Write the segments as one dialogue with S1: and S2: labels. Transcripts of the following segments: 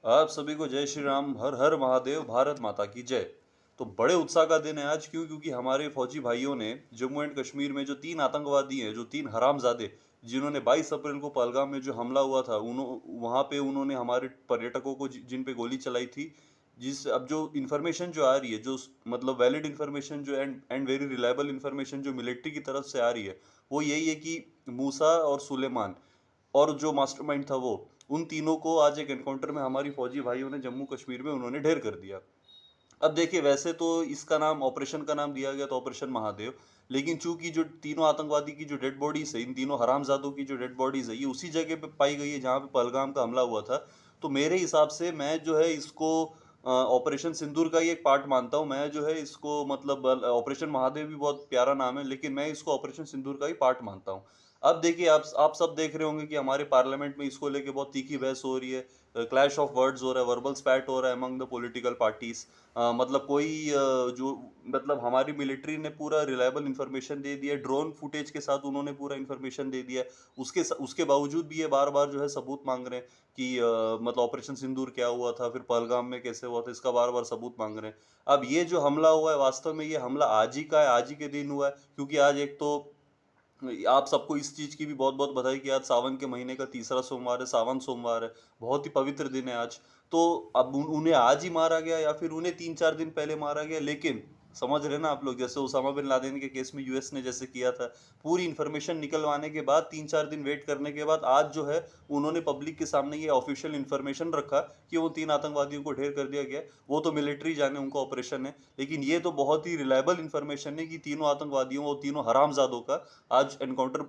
S1: आप सभी को जय श्री राम, हर हर महादेव, भारत माता की जय। तो बड़े उत्साह का दिन है आज, क्यों? क्योंकि हमारे फौजी भाइयों ने जम्मू एंड कश्मीर में जो 3 आतंकवादी हैं, जो 3 हरामजादे, जिन्होंने 22 अप्रैल को पहलगाम में जो हमला हुआ था, वहां पे उन्होंने हमारे पर्यटकों को जिन पे गोली चलाई थी। जिस अब जो इन्फॉर्मेशन जो आ रही है, जो मतलब वैलिड इन्फॉर्मेशन जो एंड वेरी रिलायबल इन्फॉर्मेशन जो मिलिट्री की तरफ से आ रही है, वो यही है कि मूसा और सुलेमान और जो मास्टरमाइंड था वो, उन तीनों को आज एक एनकाउंटर में हमारी फौजी भाइयों ने जम्मू कश्मीर में उन्होंने ढेर कर दिया। अब देखिए, वैसे तो इसका नाम, ऑपरेशन का नाम दिया गया था ऑपरेशन महादेव, लेकिन चूंकि जो तीनों आतंकवादी की जो डेड बॉडीज है, इन तीनों हरामजादों की जो डेड बॉडीज है, ये उसी जगह पे पाई गई है जहाँ पे पहलगाम का हमला हुआ था। तो मेरे हिसाब से मैं जो है इसको ऑपरेशन सिंदूर का ही एक पार्ट मानता हूँ। मैं जो है इसको मतलब ऑपरेशन महादेव भी बहुत प्यारा नाम है, लेकिन मैं इसको ऑपरेशन सिंदूर का ही पार्ट मानता हूँ। अब देखिए, आप सब देख रहे होंगे कि हमारे पार्लियामेंट में इसको लेके बहुत तीखी बहस हो रही है, क्लैश ऑफ वर्ड्स हो रहा है, वर्बल स्पैट हो रहा है अमंग द पॉलिटिकल पार्टीज। मतलब कोई जो मतलब हमारी मिलिट्री ने पूरा रिलायबल इंफॉर्मेशन दे दिया, ड्रोन फुटेज के साथ उन्होंने पूरा इंफॉर्मेशन दे दिया। उसके बावजूद भी ये बार बार जो है सबूत मांग रहे हैं कि मतलब ऑपरेशन सिंदूर क्या हुआ था, फिर पहलगाम में कैसे हुआ था, इसका बार बार सबूत मांग रहे हैं। अब ये जो हमला हुआ है, वास्तव में ये हमला आज ही का है, आज ही के दिन हुआ है, क्योंकि आज एक तो आप सबको इस चीज की भी बहुत बहुत बधाई कि आज सावन के महीने का तीसरा सोमवार है, सावन सोमवार है। बहुत ही पवित्र दिन है आज। तो अब उन्हें आज ही मारा गया या फिर उन्हें 3-4 दिन पहले मारा गया, लेकिन समझ रहे ना आप लोग, जैसे उसामा बिन लादेन के केस में यूएस ने जैसे किया था, पूरी इन्फॉर्मेशन निकलवाने के बाद 3-4 दिन वेट करने के बाद आज जो है उन्होंने पब्लिक के सामने ये ऑफिशियल इन्फॉर्मेशन रखा कि वो 3 आतंकवादियों को ढेर कर दिया गया। वो तो मिलिट्री जाने उनका ऑपरेशन है, लेकिन ये तो बहुत ही रिलायबल इन्फॉर्मेशन है कि तीनों आतंकवादियों और तीनों हरामजादों का आज एनकाउंटर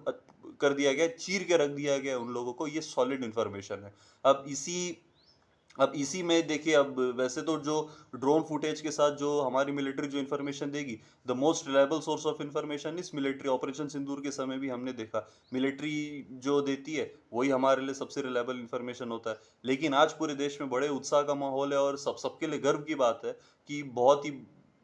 S1: कर दिया गया, चीर के रख दिया गया उन लोगों को। ये सॉलिड इन्फॉर्मेशन है। अब इसी अब इसी में देखिए, अब वैसे तो जो ड्रोन फुटेज के साथ जो हमारी मिलिट्री जो इन्फॉर्मेशन देगी, the most reliable source of information इस मिलिट्री, ऑपरेशन सिंदूर के समय भी हमने देखा, मिलिट्री जो देती है वही हमारे लिए सबसे रिलायबल इन्फॉर्मेशन होता है। लेकिन आज पूरे देश में बड़े उत्साह का माहौल है और सबके लिए गर्व की बात है कि बहुत ही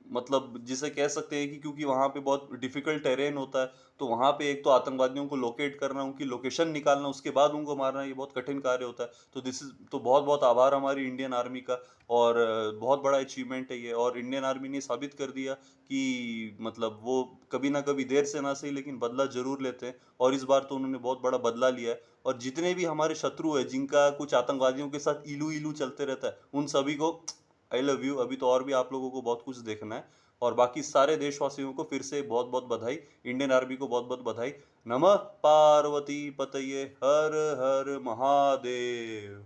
S1: मतलब जिसे कह सकते हैं कि क्योंकि वहाँ पे बहुत डिफिकल्ट टेरेन होता है, तो वहाँ पे एक तो आतंकवादियों को लोकेट करना, उनकी लोकेशन निकालना, उसके बाद उनको मारना, ये बहुत कठिन कार्य होता है। तो दिस इज तो बहुत बहुत आभार हमारी इंडियन आर्मी का। और बहुत बड़ा अचीवमेंट है ये, और इंडियन आर्मी ने साबित कर दिया कि मतलब वो कभी ना कभी, देर से ना सही लेकिन बदला जरूर लेते हैं, और इस बार तो उन्होंने बहुत बड़ा बदला लिया है। और जितने भी हमारे शत्रु है, जिनका कुछ आतंकवादियों के साथ इलू इलू चलते रहता है, उन सभी को आई लव यू। अभी तो और भी आप लोगों को बहुत कुछ देखना है। और बाकी सारे देशवासियों को फिर से बहुत बहुत बधाई, इंडियन आर्मी को बहुत बहुत बधाई। नमः पार्वती पतये, हर हर महादेव।